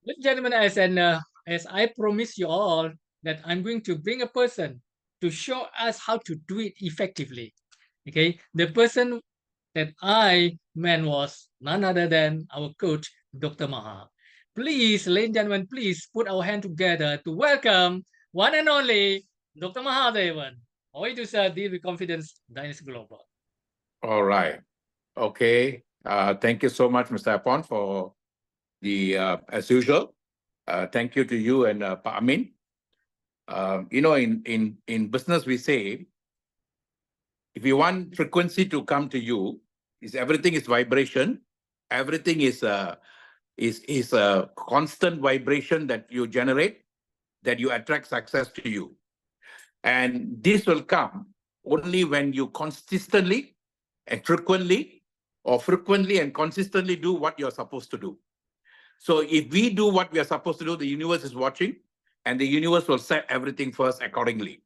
Ladies and gentlemen, as I promised you all that I'm going to bring a person to show us how to do it effectively. Okay, the person that I meant was none other than our coach, Dr. Maha. Please, ladies and gentlemen, please put our hand together to welcome one and only Dr. Mahadevan. How are you to sir, deal with confidence, Dynasty Global? All right. Okay. Thank you so much, Mr. Apon, for the as usual. Thank you to you and Pa Amin. In business we say if you want frequency to come to you, is everything is vibration, everything is a constant vibration that you generate, that you attract success to you, and this will come only when you consistently and frequently, or frequently and consistently do what you're supposed to do. So if we do what we are supposed to do, the universe is watching, and the universe will set everything first accordingly.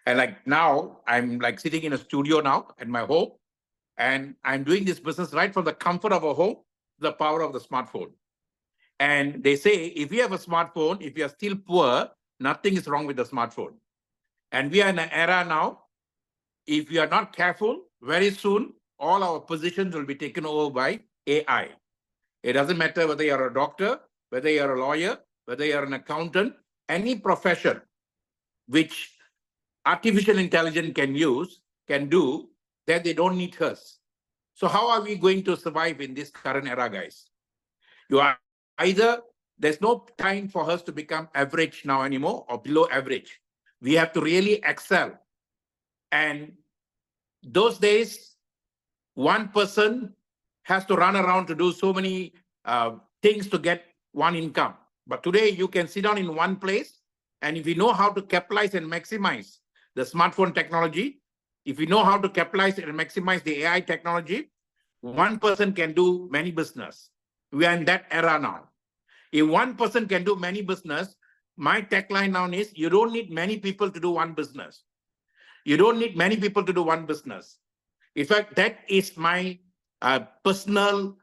And like now, I'm like sitting in a studio now at my home, and I'm doing this business right from the comfort of a home, the power of the smartphone. And they say, if you have a smartphone, if you are still poor, nothing is wrong with the smartphone. And we are in an era now, if we are not careful, very soon, all our positions will be taken over by AI. It doesn't matter whether you're a doctor, whether you're a lawyer, whether you're an accountant, any profession which artificial intelligence can do, that they don't need us. So how are we going to survive in this current era, guys? You are either, there's no time for us to become average now anymore or below average. We have to really excel. And those days, one person has to run around to do so many things to get one income. But today you can sit down in one place, and if you know how to capitalize and maximize the smartphone technology, if you know how to capitalize and maximize the AI technology, one person can do many business. We are in that era now. If one person can do many business, my tagline now is, you don't need many people to do one business. You don't need many people to do one business. In fact, that is my personal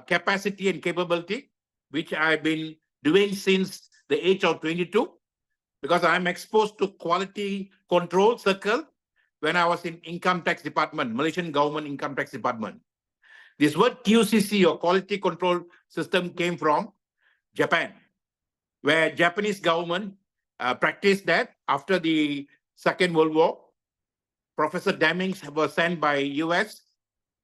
capacity and capability, which I've been doing since the age of 22, because I'm exposed to quality control circle when I was in income tax department, Malaysian government income tax department. This word QCC, or quality control system, came from Japan, where Japanese government practiced that after the Second World War. Professor Demings was sent by US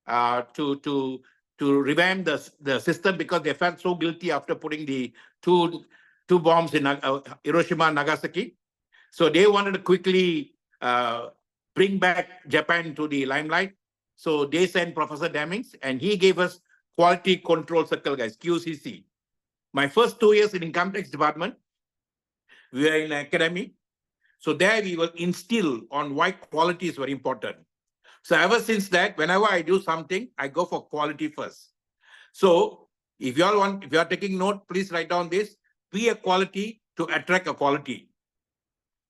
to revamp the system, because they felt so guilty after putting the two bombs in Hiroshima and Nagasaki. So they wanted to quickly bring back Japan to the limelight. So they sent Professor Demings, and he gave us quality control circle, guys, QCC. My first 2 years in income tax department, we were in academy. So there we will instill on why quality is very important. So ever since that, whenever I do something, I go for quality first. So if you are taking note, please write down this: be a quality to attract a quality.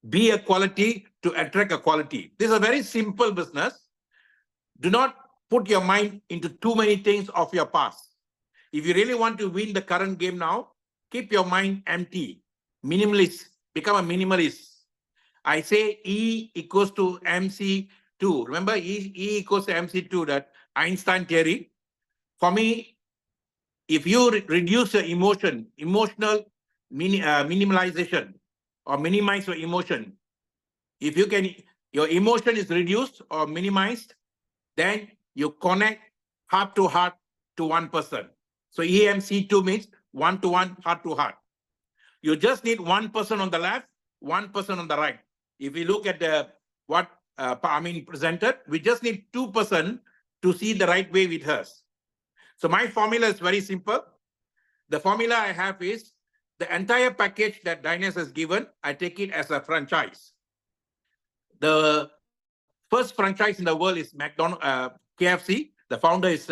Be a quality to attract a quality. This is a very simple business. Do not put your mind into too many things of your past. If you really want to win the current game now, keep your mind empty. Minimalist. Become a minimalist. I say E equals to MC2. Remember, E equals to MC2, that Einstein theory. For me, if you reduce your emotional minimalization, or minimize your emotion, if you can, your emotion is reduced or minimized, then you connect heart to heart to one person. So EMC2 means one to one, heart to heart. You just need one person on the left, one person on the right. If we look at what Amin presented, we just need 2% to see the right way with us. So my formula is very simple. The formula I have is, the entire package that Dynas has given, I take it as a franchise. The first franchise in the world is KFC. The founder is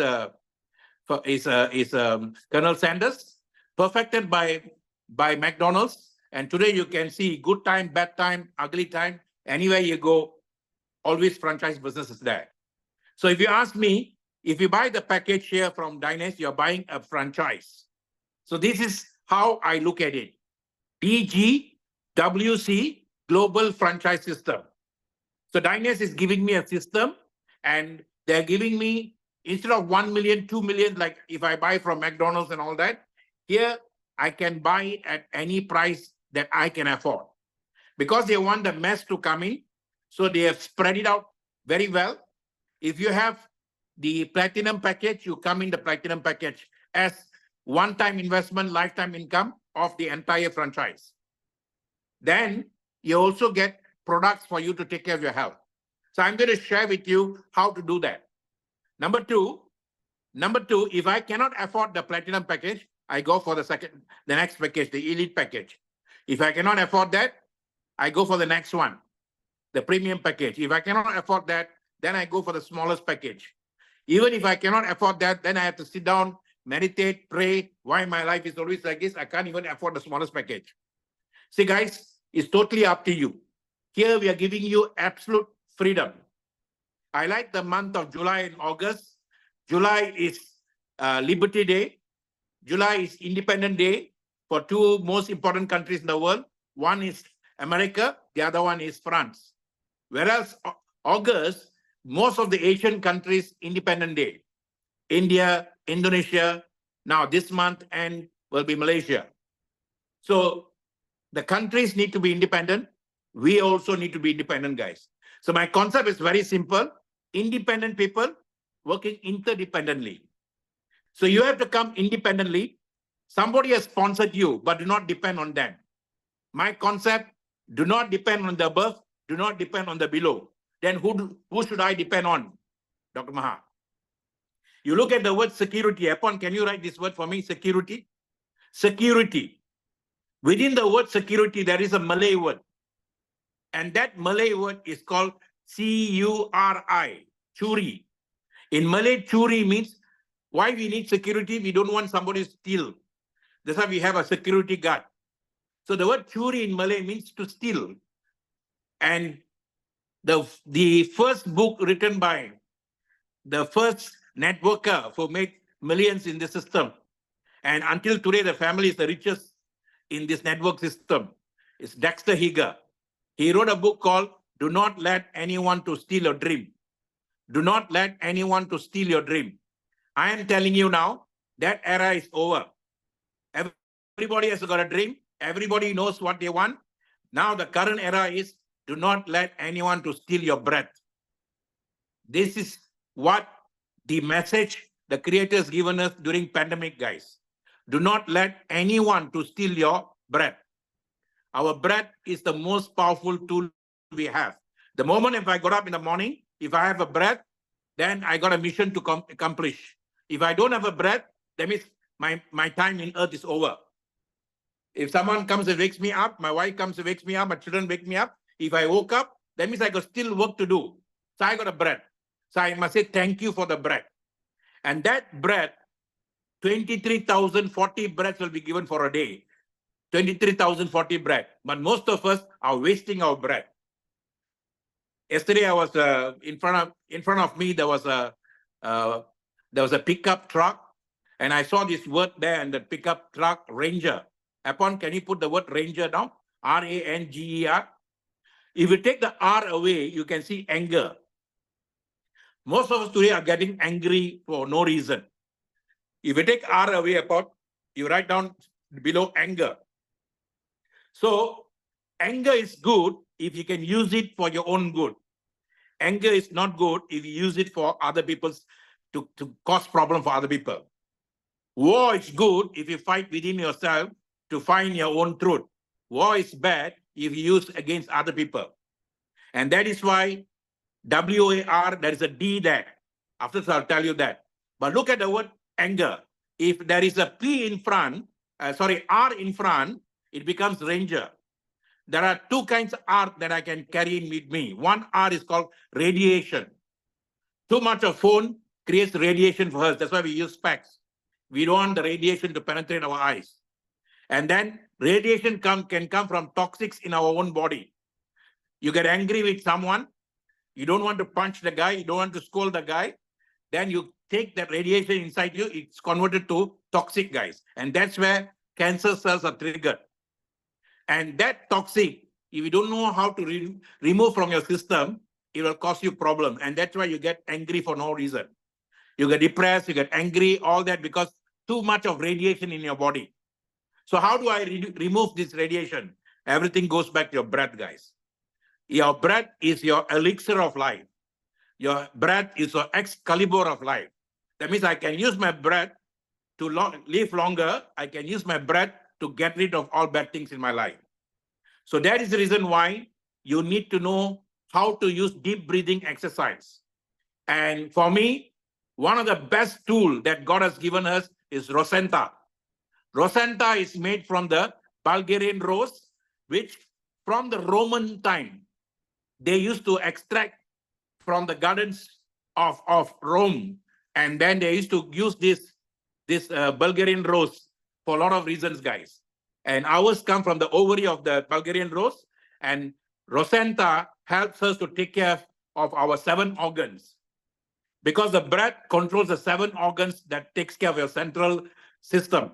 Colonel Sanders, perfected by McDonald's. And today you can see good time, bad time, ugly time. Anywhere you go, always franchise business is there. So if you ask me, if you buy the package here from Dynas, you're buying a franchise. So this is how I look at it. DGWC, Global Franchise System. So Dynas is giving me a system, and they're giving me, instead of 1 million, 2 million, like if I buy from McDonald's and all that, here I can buy it at any price that I can afford. Because they want the mass to come in, so they have spread it out very well. If you have the platinum package, you come in the platinum package as one-time investment, lifetime income of the entire franchise. Then you also get products for you to take care of your health. So I'm going to share with you how to do that. Number two, if I cannot afford the platinum package, I go for the next package, the elite package. If I cannot afford that, I go for the next one, the premium package. If I cannot afford that, then I go for the smallest package. Even if I cannot afford that, then I have to sit down, meditate, pray. Why my life is always like this? I can't even afford the smallest package. See, guys, it's totally up to you. Here we are giving you absolute freedom. I like the month of July and August. July is Liberty Day. July is Independence Day for two most important countries in the world. One is America, the other one is France. Whereas August, most of the Asian countries, Independence Day. India, Indonesia, now this month, and will be Malaysia. So the countries need to be independent. We also need to be independent, guys. So my concept is very simple. Independent people working interdependently. So you have to come independently. Somebody has sponsored you, but do not depend on them. My concept, do not depend on the above, do not depend on the below. Then who should I depend on, Dr. Maha? You look at the word security. Upon, can you write this word for me? Security. Security. Within the word security, there is a Malay word. And that Malay word is called C-U-R-I, Curi. In Malay, Curi means why we need security. We don't want somebody to steal. That's why we have a security guard. So the word Curi in Malay means to steal. And the first book written by the first networker who made millions in the system, and until today the family is the richest in this network system, is Dexter Higa. He wrote a book called Do Not Let Anyone to Steal Your Dream. Do not let anyone to steal your dream. I am telling you now, that era is over. Everybody has got a dream. Everybody knows what they want. Now the current era is do not let anyone to steal your breath. This is what the message the creator's given us during pandemic, guys. Do not let anyone to steal your breath. Our breath is the most powerful tool we have. The moment if I got up in the morning, if I have a breath, then I got a mission to accomplish. If I don't have a breath, that means my time in earth is over. If someone comes and wakes me up, my wife comes and wakes me up, my children wake me up, if I woke up, that means I got still work to do. So I got a breath. So I must say thank you for the breath. And that breath, 23,040 breaths will be given for a day. 23,040 breath. But most of us are wasting our breath. Yesterday, I was in front of me. There was a pickup truck, and I saw this word there, and the pickup truck Ranger. Upon, can you put the word Ranger down? R-A-N-G-E-R. If you take the R away, you can see anger. Most of us today are getting angry for no reason. If you take R away, upon, you write down below anger. So anger is good if you can use it for your own good. Anger is not good if you use it for other people's, to cause problem for other people. War is good if you fight within yourself to find your own truth. War is bad if you use against other people. And that is why W-A-R, there is a D there. After this, I'll tell you that. But look at the word anger. If there is a P in front, R in front, it becomes Ranger. There are two kinds of R that I can carry in with me. One R is called radiation. Too much of phone creates radiation for us. That's why we use specs. We don't want the radiation to penetrate our eyes. And then radiation can come from toxics in our own body. You get angry with someone, you don't want to punch the guy, you don't want to scold the guy, then you take that radiation inside you, it's converted to toxic, guys. And that's where cancer cells are triggered. And that toxic, if you don't know how to remove from your system, it will cause you problem. And that's why you get angry for no reason. You get depressed, you get angry, all that because too much of radiation in your body. So how do I remove this radiation? Everything goes back to your breath, guys. Your breath is your elixir of life. Your breath is your Excalibur of life. That means I can use my breath to live longer. I can use my breath to get rid of all bad things in my life. So that is the reason why you need to know how to use deep breathing exercise. And for me, one of the best tools that God has given us is Rosenta. Rosenta is made from the Bulgarian rose, which from the Roman time, they used to extract from the gardens of Rome. And then they used to use this Bulgarian rose for a lot of reasons, guys. And ours come from the ovary of the Bulgarian rose. And Rosenta helps us to take care of our 7 organs. Because the breath controls the 7 organs that takes care of your central system.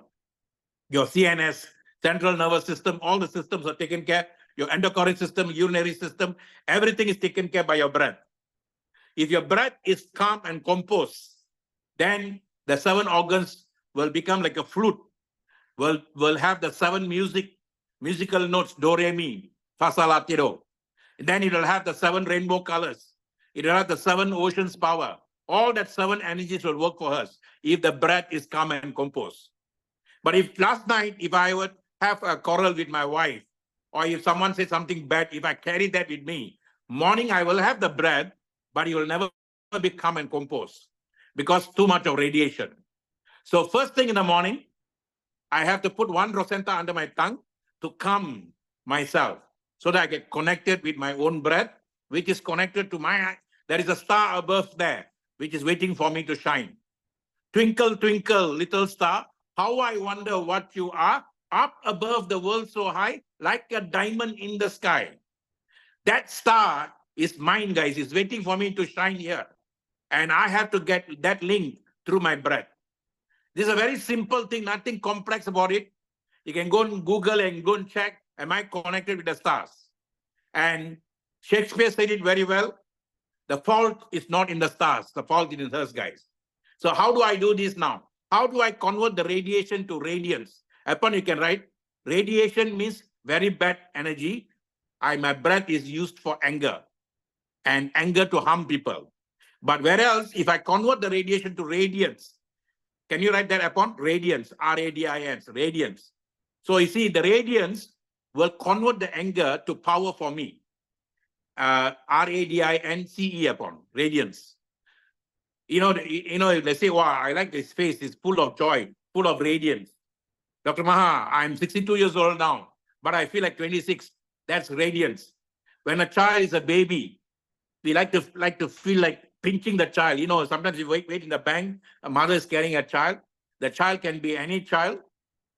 Your CNS, central nervous system, all the systems are taken care. Your endocrine system, urinary system, everything is taken care by your breath. If your breath is calm and composed, then the 7 organs will become like a flute. Will have the 7 musical notes, do, re, mi, fa, sol, la, ti, do. Then it will have the 7 rainbow colors. It will have the 7 oceans power. All that 7 energies will work for us if the breath is calm and composed. But if last night, if I would have a quarrel with my wife, or if someone says something bad, if I carry that with me, morning I will have the breath, but it will never be calm and composed because too much of radiation. So first thing in the morning, I have to put 1 Rosenta under my tongue to calm myself so that I get connected with my own breath, which is connected to my, there is a star above there, which is waiting for me to shine. Twinkle, twinkle, little star, how I wonder what you are, up above the world so high, like a diamond in the sky. That star is mine, guys. It's waiting for me to shine here. And I have to get that link through my breath. This is a very simple thing, nothing complex about it. You can go and Google and go and check, am I connected with the stars? And Shakespeare said it very well. The fault is not in the stars. The fault is in us, guys. So how do I do this now? How do I convert the radiation to radiance? Upon you can write, radiation means very bad energy. My breath is used for anger and anger to harm people. But whereas if I convert the radiation to radiance, can you write that upon? Radiance, R-A-D-I-N-S, radiance. So you see, the radiance will convert the anger to power for me. R-A-D-I-N-C-E upon, radiance. You know, they say, wow, I like this face, it's full of joy, full of radiance. Dr. Maha, I'm 62 years old now, but I feel like 26. That's radiance. When a child is a baby, we like to feel like pinching the child. You know, sometimes you wait in the bank, a mother is carrying a child. The child can be any child,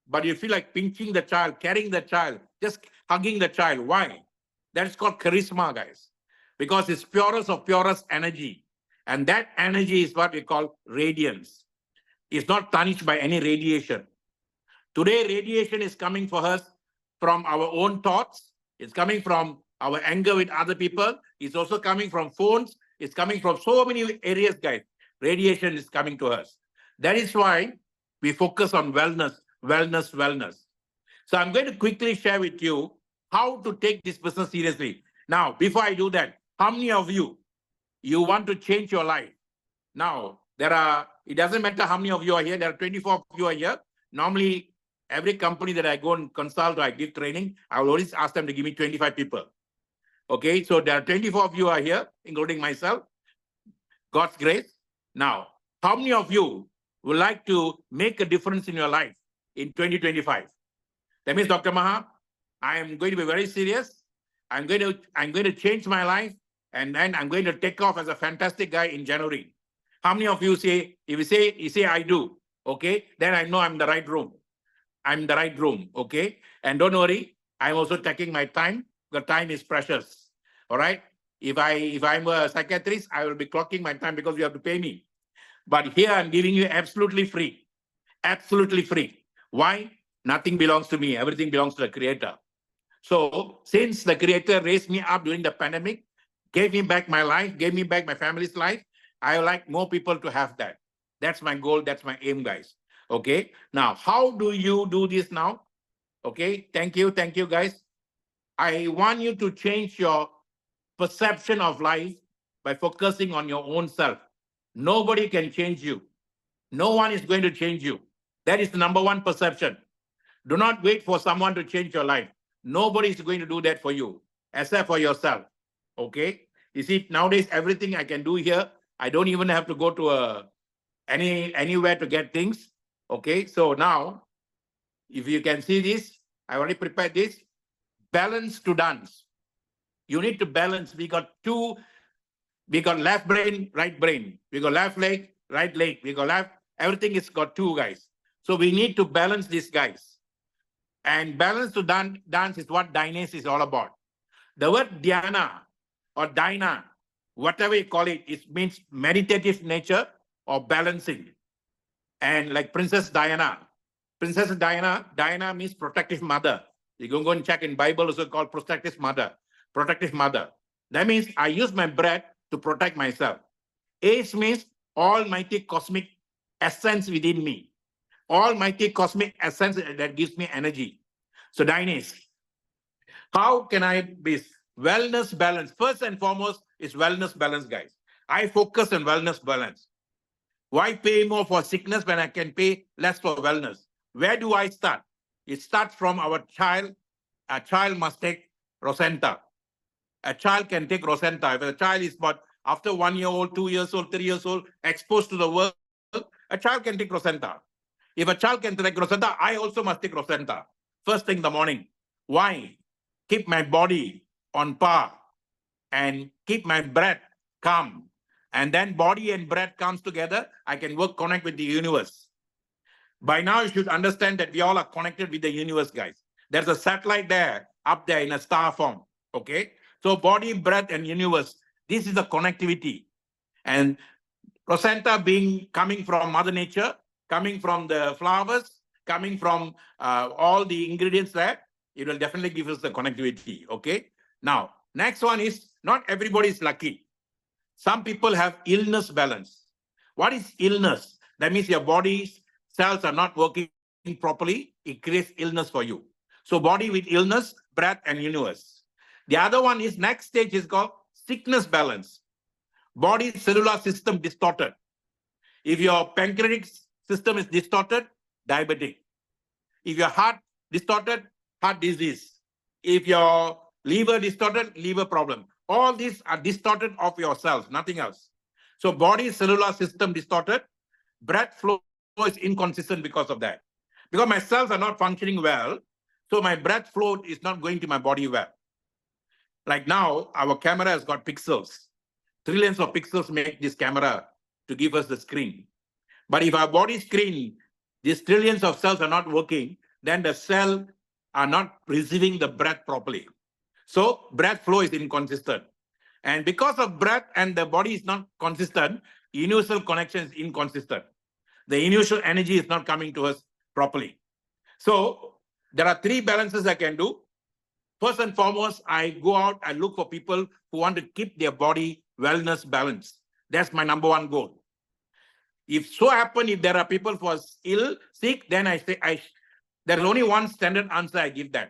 but you feel like pinching the child, carrying the child, just hugging the child. Why? That's called charisma, guys, because it's purest of purest energy. And that energy is what we call radiance. It's not tarnished by any radiation. Today, radiation is coming for us from our own thoughts. It's coming from our anger with other people. It's also coming from phones. It's coming from so many areas, guys. Radiation is coming to us. That is why we focus on wellness, wellness, wellness. So I'm going to quickly share with you how to take this business seriously. Now, before I do that, how many of you want to change your life? Now, it doesn't matter how many of you are here. There are 24 of you are here. Normally, every company that I go and consult or I give training, I will always ask them to give me 25 people. Okay, so there are 24 of you are here, including myself. God's grace. Now, how many of you would like to make a difference in your life in 2025? That means, Dr. Maha, I am going to be very serious. I'm going to change my life, and then I'm going to take off as a fantastic guy in January. How many of you say, if you say I do, okay, then I know I'm in the right room. I'm in the right room, okay? And don't worry, I'm also taking my time. The time is precious, all right? If I'm a psychiatrist, I will be clocking my time because you have to pay me. But here I'm giving you absolutely free. Absolutely free. Why? Nothing belongs to me. Everything belongs to the Creator. So since the Creator raised me up during the pandemic, gave me back my life, gave me back my family's life, I would like more people to have that. That's my goal. That's my aim, guys. Okay. Now, how do you do this now? Okay. Thank you. Thank you, guys. I want you to change your perception of life by focusing on your own self. Nobody can change you. No one is going to change you. That is the number one perception. Do not wait for someone to change your life. Nobody is going to do that for you, except for yourself. Okay? You see, nowadays everything I can do here, I don't even have to go to anywhere to get things. Okay, so now, if you can see this, I already prepared this. Balance to dance. You need to balance. We got left brain, right brain. We got left leg, right leg. We got left, everything is got two, guys. So we need to balance these guys. And balance to dance is what dynasty is all about. The word dhyana or dina, whatever you call it, it means meditative nature or balancing. And like Princess Diana Diana means protective mother. You can go and check in Bible, also called protective mother. Protective mother. That means I use my breath to protect myself. Ace means almighty cosmic essence within me. Almighty cosmic essence that gives me energy. So Dynase, how can I be wellness balance? First and foremost is wellness balance, guys. I focus on wellness balance. Why pay more for sickness when I can pay less for wellness? Where do I start? It starts from our child. A child must take Rosenta. A child can take Rosenta. If a child is about after 1 year old, 2 years old, 3 years old, exposed to the world, a child can take Rosenta. If a child can take Rosenta, I also must take Rosenta. First thing in the morning. Why? Keep my body on par and keep my breath calm. And then body and breath comes together, I can connect with the universe. By now, you should understand that we all are connected with the universe, guys. There's a satellite there, up there in a star form, okay? So body, breath, and universe, this is the connectivity. And placenta coming from Mother Nature, coming from the flowers, coming from all the ingredients there, it will definitely give us the connectivity, okay? Now, next one is, not everybody is lucky. Some people have illness balance. What is illness? That means your body's cells are not working properly. It creates illness for you. So body with illness, breath, and universe. The other one is, next stage is called sickness balance. Body cellular system distorted. If your pancreatic system is distorted, diabetic. If your heart distorted, heart disease. If your liver distorted, liver problem. All these are distorted of your cells, nothing else. So body cellular system distorted, blood flow is inconsistent because of that. Because my cells are not functioning well, so my blood flow is not going to my body well. Like now, our camera has got pixels. Trillions of pixels make this camera to give us the screen. But if our body screen, these trillions of cells are not working, then the cell are not receiving the breath properly. So breath flow is inconsistent. And because of breath and the body is not consistent, universal connection is inconsistent. The universal energy is not coming to us properly. So there are three balances I can do. First and foremost, I go out and look for people who want to keep their body wellness balance. That's my number one goal. If so happen, if there are people who are ill, sick, then I say, there's only one standard answer I give them.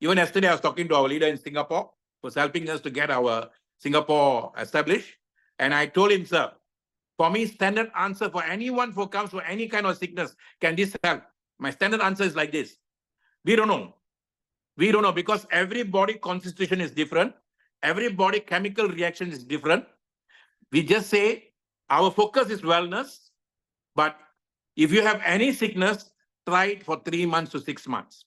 Even yesterday, I was talking to our leader in Singapore, who's helping us to get our Singapore established. And I told him, sir, for me, standard answer for anyone who comes for any kind of sickness, can this help? My standard answer is like this. We don't know. We don't know, because every body constitution is different. Every body chemical reaction is different. We just say our focus is wellness. But if you have any sickness, try it for 3 months to 6 months.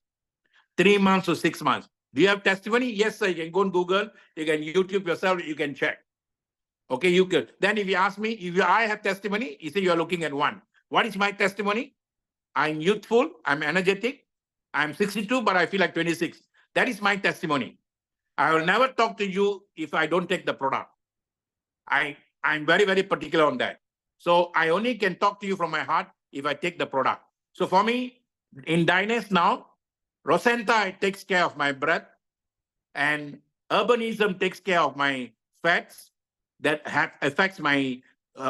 3 months to 6 months. Do you have testimony? Yes, sir. You can go on Google. You can YouTube yourself. You can check. Okay, you can. Then if you ask me, if I have testimony, you say you are looking at one. What is my testimony? I'm youthful. I'm energetic. I'm 62, but I feel like 26. That is my testimony. I will never talk to you if I don't take the product. I'm very, very particular on that. So I only can talk to you from my heart if I take the product. So for me, in Dynast now, Rosenta takes care of my breath, and urbanism takes care of my fats that affects my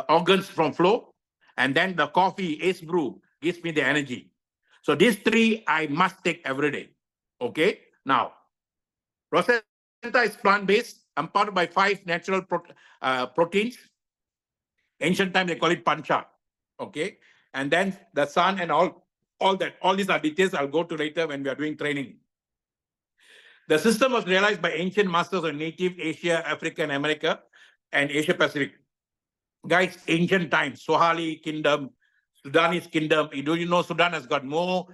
organs from flow. And then the coffee, Ace Brew, gives me the energy. So these three I must take every day. Okay. Now, Rosenta is plant-based, empowered by 5 natural proteins. Ancient time they call it pancha. Okay. And then the sun and all that. All these are details I'll go to later when we are doing training. The system was realized by ancient masters of native Asia, Africa, and America, and Asia Pacific. Guys, ancient times, Swahili kingdom, Sudanese kingdom. Do you know Sudan has got more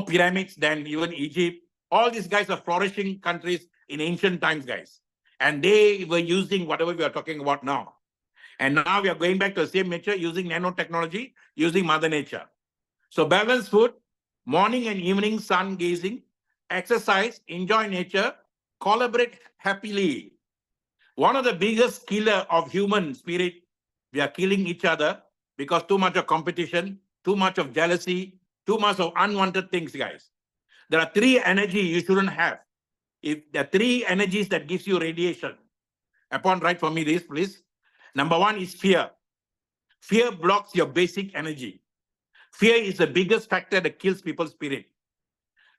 pyramids than even Egypt? All these guys are flourishing countries in ancient times, guys. And they were using whatever we are talking about now. And now we are going back to the same nature, using nanotechnology, using Mother Nature. So balanced food, morning and evening sun gazing, exercise, enjoy nature, collaborate happily. One of the biggest killer of human spirit, we are killing each other because too much of competition, too much of jealousy, too much of unwanted things, guys. There are 3 energy you shouldn't have. If there are 3 energies that gives you radiation. Upon write for me this, please. Number 1 is fear. Fear blocks your basic energy. Fear is the biggest factor that kills people's spirit.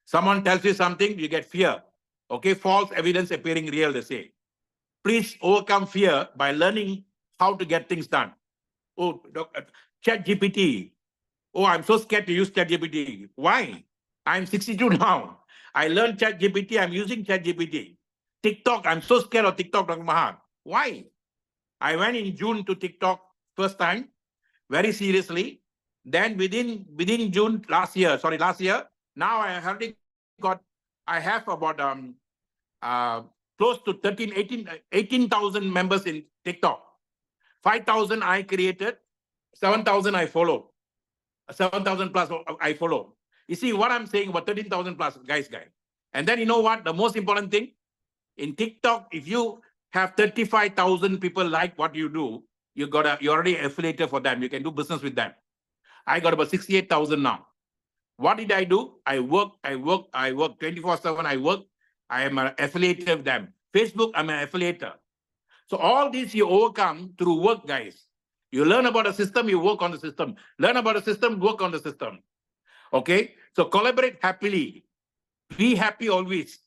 Someone tells you something, you get fear. Okay, false evidence appearing real, they say. Please overcome fear by learning how to get things done. Oh, ChatGPT. Oh, I'm so scared to use ChatGPT. Why? I'm 62 now. I learned ChatGPT. I'm using ChatGPT. TikTok. I'm so scared of TikTok, Dr. Maha. Why? I went in June to TikTok first time, very seriously. Then within June last year, now I already I have about close to 18,000 members in TikTok. 5,000 I created, 7,000 I follow, 7,000 plus I follow. You see what I'm saying about 13,000 plus guys. And then you know what? The most important thing in TikTok, if you have 35,000 people like what you do, you're already affiliated for them. You can do business with them. I got about 68,000 now. What did I do? I work 24/7. I work. I am an affiliate of them. Facebook, I'm an affiliator. So all these you overcome through work, guys. You learn about a system, you work on the system. Learn about a system, work on the system. Okay? So collaborate happily. Be happy always.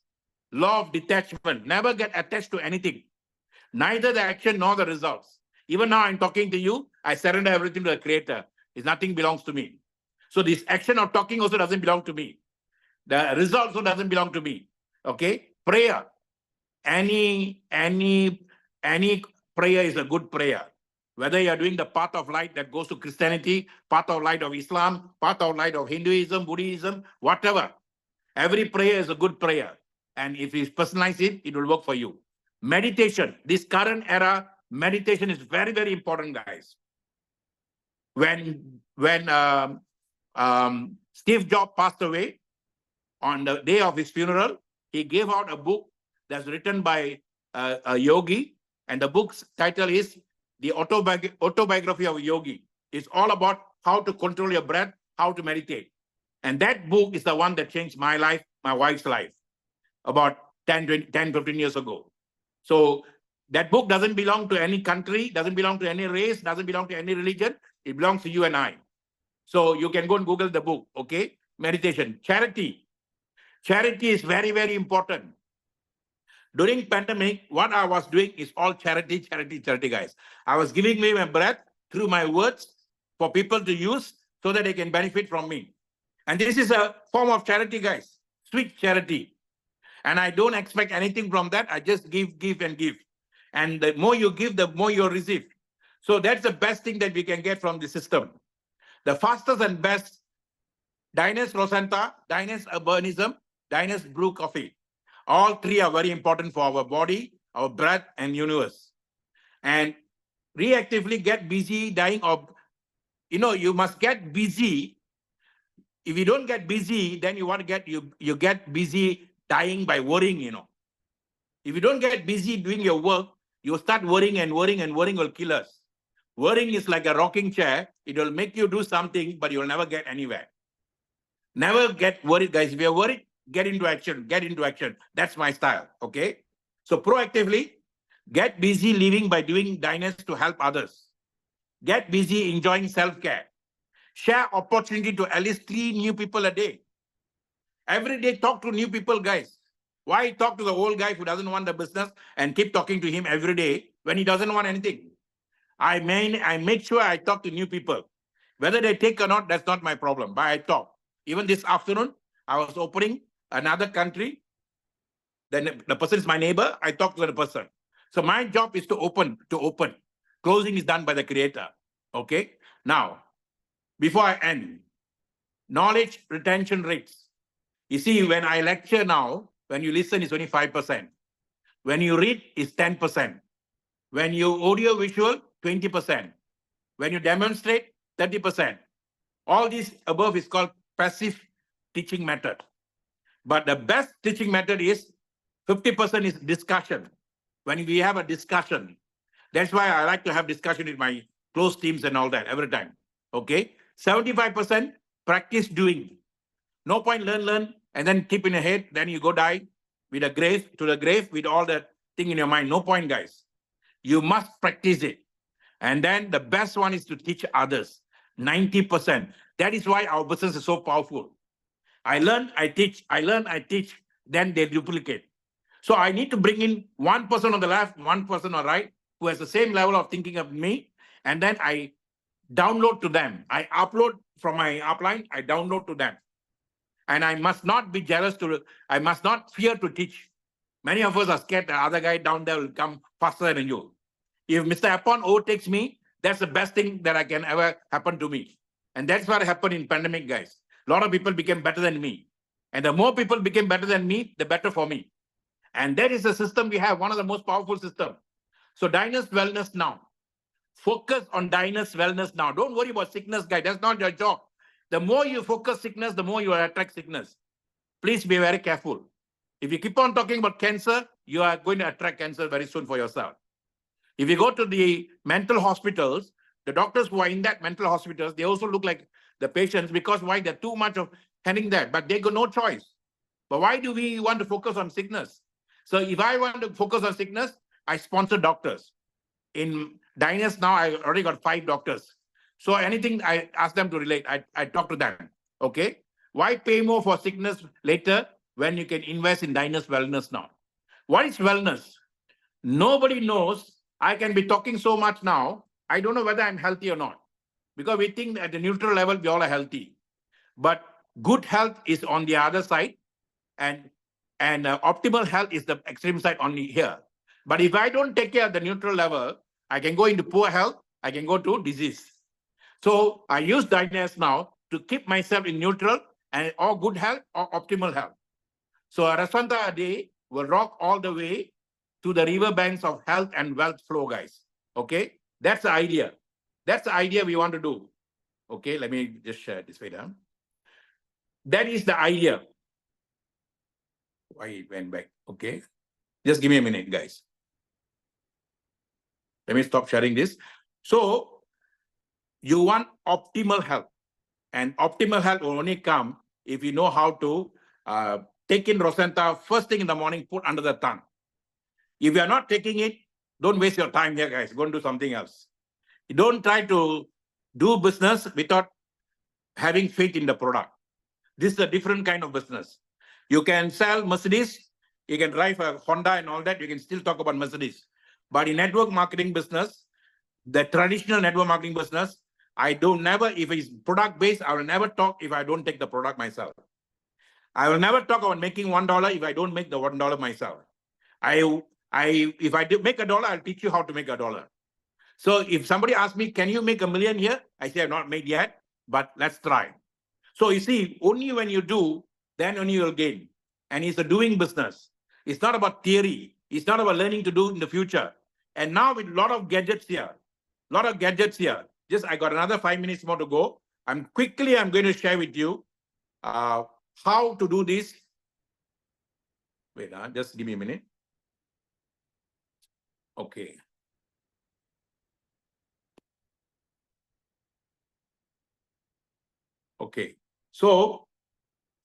Law of detachment. Never get attached to anything. Neither the action nor the results. Even now I'm talking to you, I surrender everything to the creator. It's nothing belongs to me. So this action of talking also doesn't belong to me. The result also doesn't belong to me. Okay? Prayer. Any prayer is a good prayer. Whether you're doing the path of light that goes to Christianity, path of light of Islam, path of light of Hinduism, Buddhism, whatever. Every prayer is a good prayer. And if you personalize it, it will work for you. Meditation. This current era, meditation is very, very important, guys. When Steve Jobs passed away, on the day of his funeral, he gave out a book that's written by a yogi, and the book's title is The Autobiography of a Yogi. It's all about how to control your breath, how to meditate. And that book is the one that changed my life, my wife's life, about 10, 15 years ago. So that book doesn't belong to any country, doesn't belong to any race, doesn't belong to any religion. It belongs to you and I. So you can go and Google the book, okay? Meditation. Charity. Charity is very, very important. During pandemic, what I was doing is all charity, guys. I was giving me my breath through my words for people to use so that they can benefit from me. And this is a form of charity, guys. Sweet charity. And I don't expect anything from that. I just give, and give. And the more you give, the more you receive. So that's the best thing that we can get from the system. The fastest and best, Dynast Rosenta, Dynast Urbanism, Dynast Brew Coffee. All 3 are very important for our body, our breath, and universe. And reactively get busy dying of, you must get busy. If you don't get busy, then you want to get, you get busy dying by worrying, If you don't get busy doing your work, you start worrying, and worrying will kill us. Worrying is like a rocking chair. It will make you do something, but you'll never get anywhere. Never get worried, guys. If you're worried, get into action. Get into action. That's my style. Okay. So proactively, get busy living by doing diners to help others. Get busy enjoying self-care. Share opportunity to at least 3 new people a day. Every day, talk to new people, guys. Why talk to the old guy who doesn't want the business and keep talking to him every day when he doesn't want anything? I make sure I talk to new people. Whether they take or not, that's not my problem, but I talk. Even this afternoon, I was opening another country. Then the person is my neighbor. I talk to the person. So my job is to open. Closing is done by the creator. Okay. Now, before I end, knowledge retention rates. You see, when I lecture now, when you listen, it's only 5%. When you read, it's 10%. When you audio visual, 20%. When you demonstrate, 30%. All these above is called passive teaching method. But the best teaching method is 50% is discussion. When we have a discussion, that's why I like to have discussion with my close teams and all that every time. Okay. 75% practice doing. No point learn, and then keep in your head. Then you go die with a grave to the grave with all that thing in your mind. No point, guys. You must practice it. And then the best one is to teach others. 90%. That is why our business is so powerful. I learn, I teach. I learn, I teach. Then they duplicate. So I need to bring in one person on the left, one person on the right, who has the same level of thinking of me. And then I download to them. I upload from my upline, I download to them. And I must not be jealous I must not fear to teach. Many of us are scared the other guy down there will come faster than you. If Mr. Apon overtakes me, that's the best thing that I can ever happen to me. And that's what happened in pandemic, guys. A lot of people became better than me. And the more people became better than me, the better for me. And that is the system we have, one of the most powerful systems. So diners wellness now. Focus on diners wellness now. Don't worry about sickness, guy. That's not your job. The more you focus sickness, the more you attract sickness. Please be very careful. If you keep on talking about cancer, you are going to attract cancer very soon for yourself. If you go to the mental hospitals, the doctors who are in that mental hospitals, they also look like the patients because why? They're too much of handling that, but they got no choice. But why do we want to focus on sickness? So if I want to focus on sickness, I sponsor doctors. In diners now, I already got 5 doctors. So anything I ask them to relate, I talk to them. Okay. Why pay more for sickness later when you can invest in diners wellness now? What is wellness? Nobody knows. I can be talking so much now. I don't know whether I'm healthy or not. Because we think at the neutral level, we all are healthy. But good health is on the other side. And optimal health is the extreme side only here. But if I don't take care of the neutral level, I can go into poor health. I can go to disease. So I use diners now to keep myself in neutral and or good health or optimal health. So a Rasanta a day will rock all the way to the river banks of health and wealth flow, guys. Okay, that's the idea. That's the idea we want to do. Okay, let me just share this way down. That is the idea. Why it went back? Okay, just give me a minute, guys. Let me stop sharing this. So you want optimal health, and optimal health will only come if you know how to take in Rosenta first thing in the morning, put under the tongue. If you are not taking it, don't waste your time here, guys. Go and do something else. You don't try to do business without having faith in the product. This is a different kind of business. You can sell Mercedes, you can drive a Honda and all that, you can still talk about Mercedes. But in network marketing business, the traditional network marketing business, I don't never, if it's product based, I will never talk if I don't take the product myself. I will never talk about making $1 if I don't make the $1 myself. If I make $1, I'll teach you how to make $1. So if somebody asks me, can you make $1 million here? I say I've not made yet, but let's try. So you see, only when you do, then only you'll gain. And it's a doing business. It's not about theory. It's not about learning to do in the future. And now with a lot of gadgets here, just I got another 5 minutes more to go. I'm going to share with you how to do this. Wait, just give me a minute. Okay. Okay. So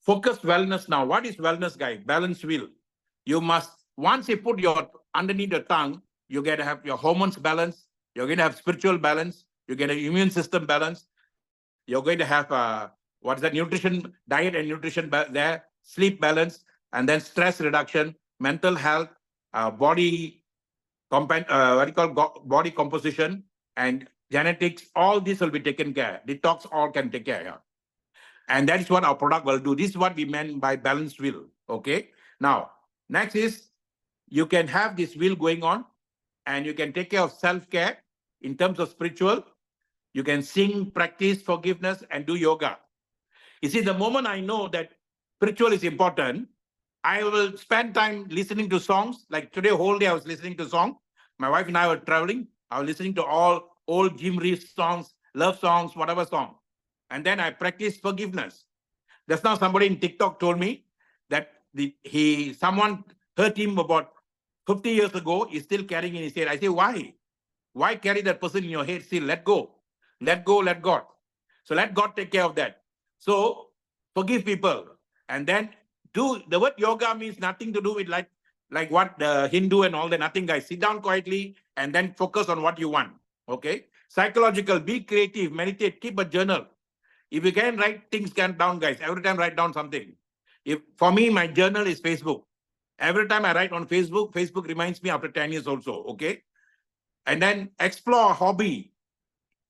focused wellness now. What is wellness, guys? Balanced will. You must, once you put your underneath your tongue, you're going to have your hormones balance. You're going to have spiritual balance. You get an immune system balance. You're going to have what is that, nutrition, diet and nutrition there, sleep balance, and then stress reduction, mental health, body what do you call body composition, and genetics. All this will be taken care. Detox all can take care. Yeah. And that is what our product will do. This is what we meant by balanced will. Okay. Now, next is you can have this will going on, and you can take care of self-care in terms of spiritual. You can sing, practice forgiveness, and do yoga. You see, the moment I know that spiritual is important, I will spend time listening to songs. Like today, whole day I was listening to song. My wife and I were traveling. I was listening to all old Jim Reeves songs, love songs, whatever song. And then I practiced forgiveness. Just now, somebody in TikTok told me that someone hurt him about 50 years ago. He's still carrying in his head. I say, why? Why carry that person in your head? Still, let go, let go, let God. So let God take care of that. So forgive people, and then do the word yoga means nothing to do with like what the Hindu and all that. Nothing, guys. Sit down quietly and then focus on what you want. Okay. Psychological. Be creative. Meditate. Keep a journal. If you can write things down, guys, every time write down something. If for me, my journal is Facebook. Every time I write on Facebook, Facebook reminds me after 10 years also. Okay. And then explore a hobby.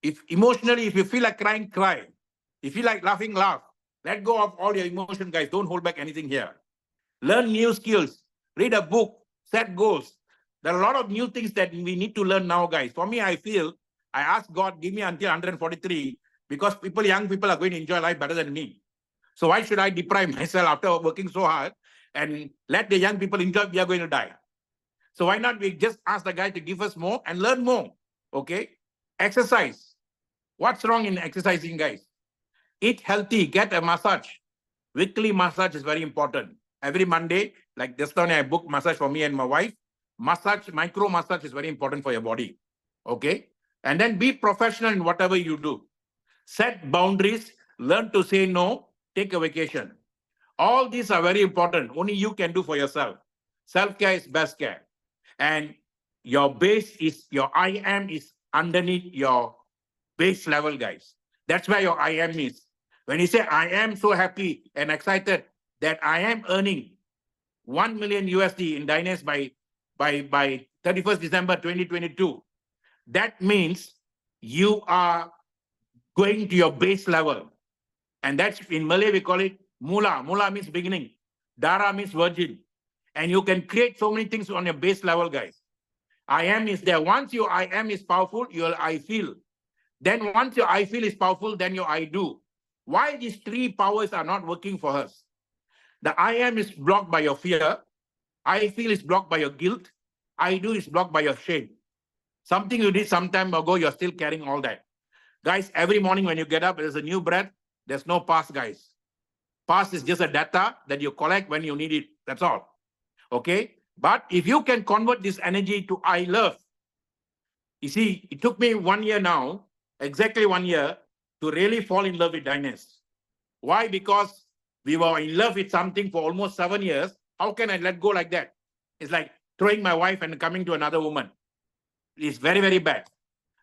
If emotionally, if you feel like crying, cry. If you like laughing, laugh. Let go of all your emotion, guys. Don't hold back anything here. Learn new skills. Read a book. Set goals. There are a lot of new things that we need to learn now, guys. For me, I feel I ask God, give me until 143, because young people are going to enjoy life better than me. So why should I deprive myself after working so hard and let the young people enjoy? We are going to die. So why not we just ask the guy to give us more and learn more? Okay. Exercise. What's wrong in exercising, guys? Eat healthy, get a massage. Weekly massage is very important. Every Monday, like this time I booked massage for me and my wife. Massage, micro massage is very important for your body. Okay. And then be professional in whatever you do. Set boundaries, learn to say no, take a vacation. All these are very important. Only you can do for yourself. Self-care is best care. And your base is, your I am is underneath your base level, guys. That's where your I am is. When you say, I am so happy and excited that I am earning 1 million USD in Dynas by 31st December 2022, that means you are going to your base level. And that's, in Malay, we call it mula. Mula means beginning. Dara means virgin. And you can create so many things on your base level, guys. I am is there. Once your I am is powerful, your I feel. Then once your I feel is powerful, then your I do. Why these three powers are not working for us? The I am is blocked by your fear. I feel is blocked by your guilt. I do is blocked by your shame. Something you did some time ago, you're still carrying all that. Guys, every morning when you get up, there's a new breath. There's no past, guys. Past is just a data that you collect when you need it. That's all. Okay? But if you can convert this energy to I love, you see, it took me 1 year now, exactly 1 year, to really fall in love with Dynas. Why? Because we were in love with something for almost 7 years. How can I let go like that? It's like throwing my wife and coming to another woman. It's very, very bad.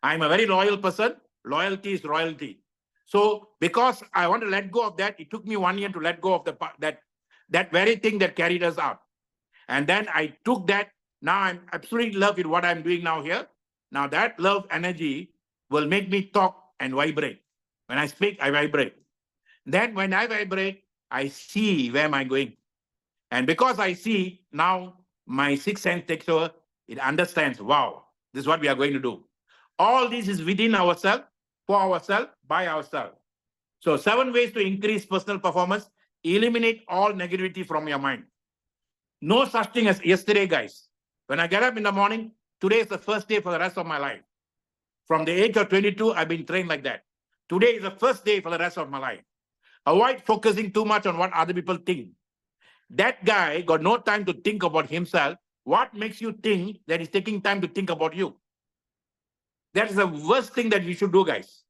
I'm a very loyal person. Loyalty is royalty. So because I want to let go of that, it took me 1 year to let go of that very thing that carried us out. And then I took that. Now I'm absolutely in love with what I'm doing now here. Now that love energy will make me talk and vibrate. When I speak, I vibrate. Then when I vibrate, I see where am I going. And because I see, now my sixth sense takes over. It understands, wow, this is what we are going to do. All this is within ourselves, for ourselves, by ourselves. So 7 ways to increase personal performance. Eliminate all negativity from your mind. No such thing as yesterday, guys. When I get up in the morning, today is the first day for the rest of my life. From the age of 22, I've been trained like that. Today is the first day for the rest of my life. Avoid focusing too much on what other people think. That guy got no time to think about himself. What makes you think that he's taking time to think about you? That is the worst thing that you should do, guys.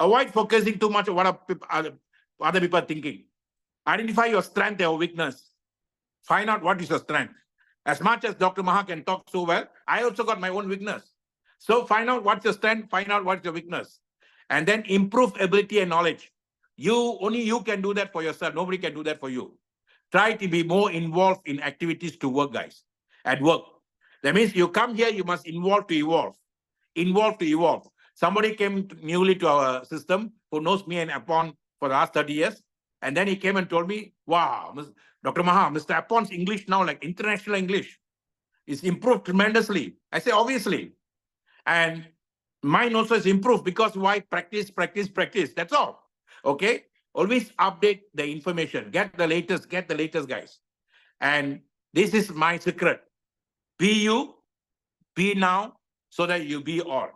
Avoid focusing too much on other people are thinking. Identify your strength or weakness. Find out what is your strength. As much as Dr. Maha can talk so well, I also got my own weakness. So find out what's your strength, find out what's your weakness, and then improve ability and knowledge. Only you can do that for yourself. Nobody can do that for you. Try to be more involved in activities to work, guys, at work. That means you come here, you must involve to evolve. Involve to evolve. Somebody came newly to our system who knows me and Apon for the last 30 years. And then he came and told me, wow, Dr. Maha, Mr. Apon's English now, like international English, is improved tremendously. I say, obviously. And mine also is improved because why? Practice, practice, practice. That's all. Okay? Always update the information. Get the latest, guys. And this is my secret. Be you, be now, so that you be all.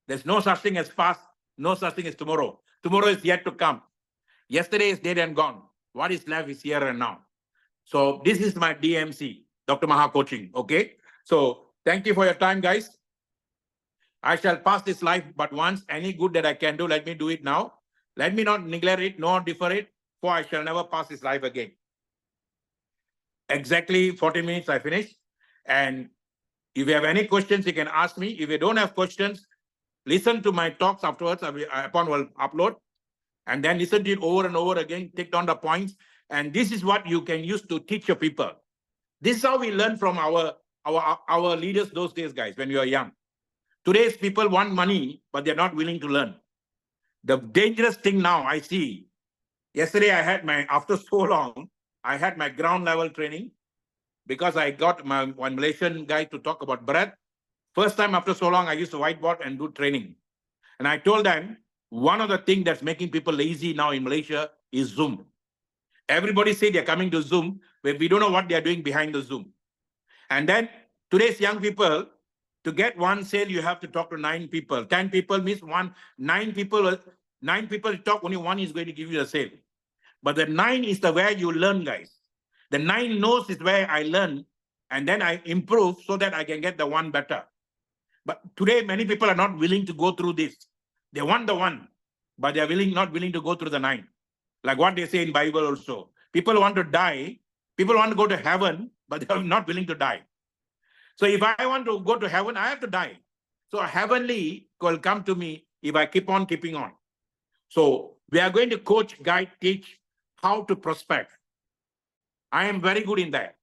There's no such thing as past, no such thing as tomorrow. Tomorrow is yet to come. Yesterday is dead and gone. What is left is here and now. So this is my DMC, Dr. Maha Coaching, okay? So thank you for your time, guys. I shall pass this life but once. Any good that I can do, let me do it now. Let me not neglect it, nor defer it, for I shall never pass this life again. Exactly 40 minutes, I finished. And if you have any questions, you can ask me. If you don't have questions, listen to my talks afterwards. Upon will upload, and then listen to it over and over again. Take down the points, and this is what you can use to teach your people. This is how we learn from our leaders those days, guys. When we were young, today's people want money, but they're not willing to learn. The dangerous thing now I see. Yesterday, I had after so long, I had my ground level training because I got one Malaysian guy to talk about breath. First time after so long, I used a whiteboard and do training. And I told them, one of the things that's making people lazy now in Malaysia is Zoom. Everybody say they're coming to Zoom, but we don't know what they're doing behind the Zoom. And then today's young people, to get one sale, you have to talk to 9 people. 10 people means 9 people talk, only one is going to give you a sale. But the 9 is the where you learn, guys. The 9 knows is where I learn, and then I improve so that I can get the 1 better. But today, many people are not willing to go through this. They want the 1, but they're not willing to go through the 9. Like what they say in Bible also. People want to die. People want to go to heaven, but they're not willing to die. So if I want to go to heaven, I have to die. So heavenly will come to me if I keep on keeping on. So we are going to coach, guide, teach how to prospect. I am very good in that.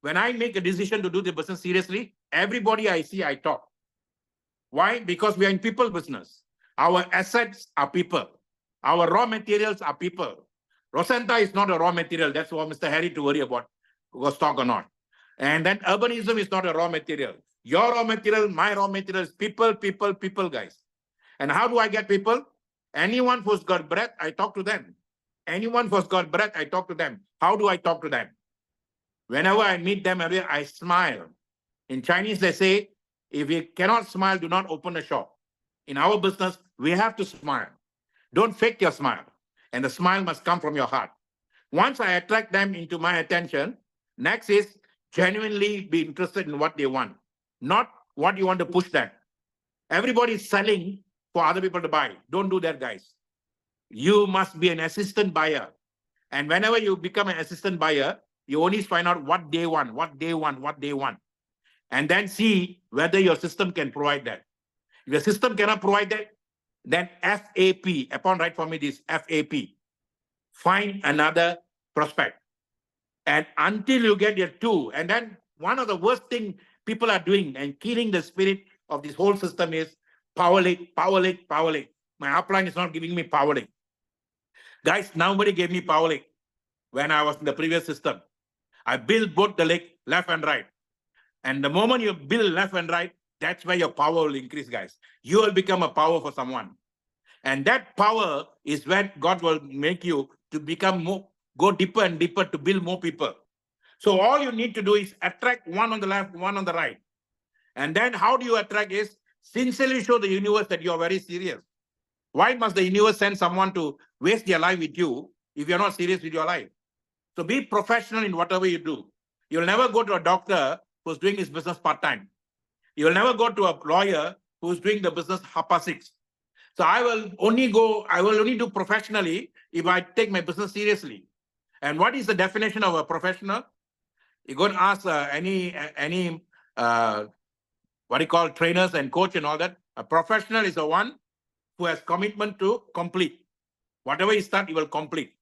When I make a decision to do the business seriously, everybody I see, I talk. Why? Because we are in people business. Our assets are people. Our raw materials are people. Rosenta is not a raw material. That's what Mr. Harry to worry about, was stock or not. And then urbanism is not a raw material. Your raw material, my raw material is people, people, people, guys. And how do I get people? Anyone who's got breath, I talk to them. Anyone who's got breath, I talk to them. How do I talk to them? Whenever I meet them, I smile. In Chinese, they say, if you cannot smile, do not open a shop. In our business, we have to smile. Don't fake your smile. And the smile must come from your heart. Once I attract them into my attention, next is genuinely be interested in what they want, not what you want to push them. Everybody is selling for other people to buy. Don't do that, guys. You must be an assistant buyer. And whenever you become an assistant buyer, you only find out what they want, what they want, what they want. And then see whether your system can provide that. If your system cannot provide that, then FAP, upon write for me this FAP, find another prospect. And until you get your 2, and then one of the worst thing people are doing and killing the spirit of this whole system is power lake, power lake, power lake. My upline is not giving me power lake. Guys, nobody gave me power lake when I was in the previous system. I built both the lake left and right. And the moment you build left and right, that's where your power will increase, guys. You will become a power for someone. And that power is when God will make you to become more, go deeper and deeper to build more people. So all you need to do is attract one on the left, one on the right. And then how do you attract is sincerely show the universe that you are very serious. Why must the universe send someone to waste their life with you if you're not serious with your life? So be professional in whatever you do. You'll never go to a doctor who's doing his business part-time. You'll never go to a lawyer who's doing the business 6:30. So I will only do professionally if I take my business seriously. And what is the definition of a professional? You go and ask any what do you call trainers and coach and all that. A professional is the one who has commitment to complete. Whatever he start, he will complete.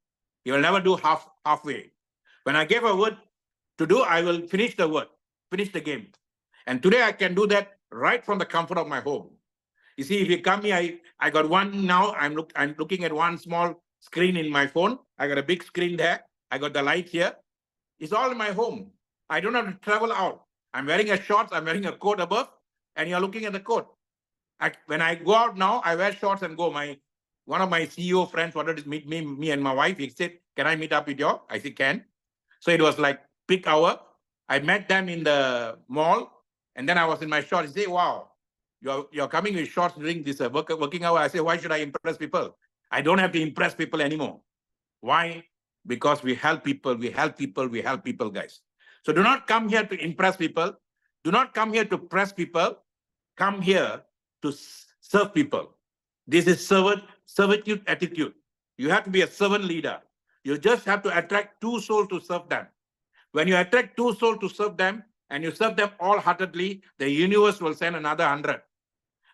He will never do halfway. When I gave a word to do, I will finish the word, finish the game. And today I can do that right from the comfort of my home. You see, if you come here, I got one now. I'm looking at one small screen in my phone. I got a big screen there. I got the light here. It's all in my home. I don't have to travel out. I'm wearing a shorts. I'm wearing a coat above, and you're looking at the coat. When I go out now, I wear shorts and go. One of my CEO friends wanted to meet me and my wife. He said, "Can I meet up with you?" I said, "Can." So it was like peak hour. I met them in the mall, and then I was in my shorts. He said, "Wow, you're coming with shorts during this working hour." I say, "Why should I impress people? I don't have to impress people anymore." Why? Because we help people, we help people, we help people, guys. So do not come here to impress people. Do not come here to press people. Come here to serve people. This is servitude attitude. You have to be a servant leader. You just have to attract 2 souls to serve them. When you attract 2 souls to serve them and you serve them all-heartedly, the universe will send another 100.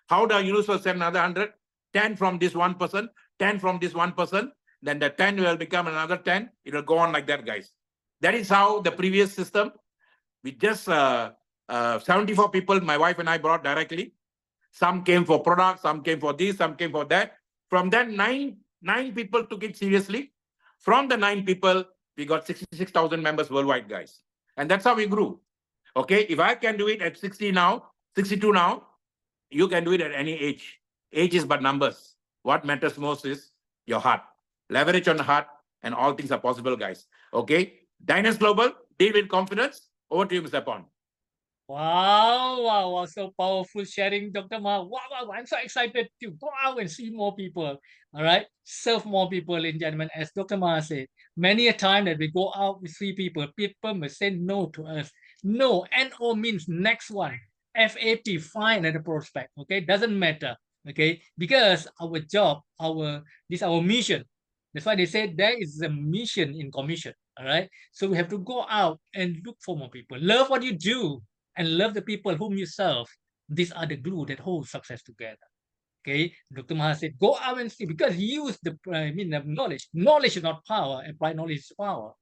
How the universe will send another 100? 10 from this one person, 10 from this one person, then the 10 will become another 10. It will go on like that, guys. That is how the previous system, with just 74 people, my wife and I brought directly. Some came for products, some came for this, some came for that. From that, nine people took it seriously. From the 9 people, we got 66,000 members worldwide, guys. And that's how we grew. Okay, if I can do it at 60 now, 62 now, you can do it at any age. Age is but numbers. What matters most is your heart. Leverage on the heart, and all things are possible, guys. Okay, Dynasty Global, deal with confidence. Over to you, Mr. Pon. Wow, so powerful sharing, Dr. Ma. Wow, I'm so excited to go out and see more people. All right, serve more people, ladies and gentlemen. As Dr. Ma said, many a time that we go out, we see people must say no to us. No, NO means next one. FAT, find another prospect. Okay, doesn't matter. Okay, because our job, our mission. That's why they say there is a mission in commission. All right, so we have to go out and look for more people. Love what you do and love the people whom you serve. These are the glue that hold success together. Okay, Dr. Maha said, go out and see, because use the knowledge. Knowledge is not power, applied knowledge is power.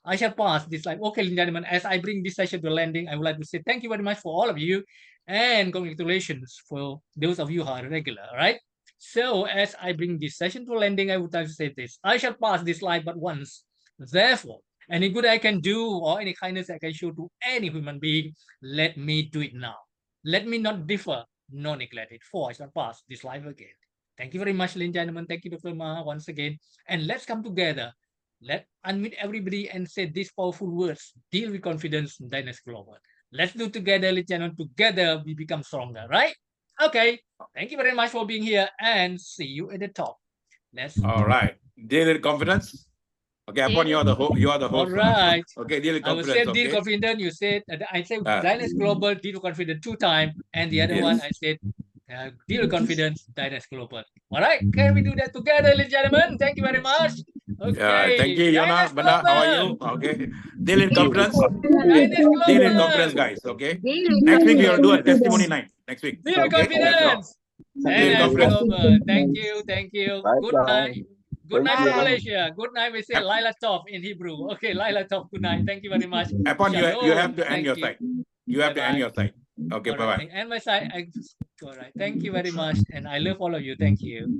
I shall pass this live. Okay, ladies and gentlemen, as I bring this session to a landing, I would like to say thank you very much for all of you, and congratulations for those of you who are regular. All right. So as I bring this session to a landing, I would like to say this: I shall pass this live but once. Therefore, any good I can do or any kindness I can show to any human being, let me do it now. Let me not differ, nor neglect it, for I shall pass this life again. Thank you very much, ladies and gentlemen. Thank you, Dr. Ma, once again. And let's come together. Let's unmute everybody and say these powerful words: deal with confidence, Dynasty Global. Let's do together, ladies and gentlemen. Together we become stronger, right? Okay. Thank you very much for being here, and see you at the top. All right. Deal with confidence. Okay, upon you are the host. All right. Okay, deal with I will confidence. say deal confident. You said I said Dynasty Global, deal confident 2 times, and the other one I said deal confidence, Dynasty Global. All right, can we do that together, ladies and gentlemen? Thank you very much. Okay. Thank you, Yona. Bana, how are you? Okay. Deal in confidence. Dynasty Global. Deal in confidence, guys. Okay. Next week we will do a testimony night. Next week. Deal confidence. Dynasty Global. Thank you. Thank you. Good night. Good night from Malaysia. Good night, we say Laila Tov in Hebrew. Okay, Laila Tov, good night. Thank you very much. Upon you have to end your side. You have to end your side. Okay, bye-bye. And my side, all right. Thank you very much. And I love all of you. Thank you.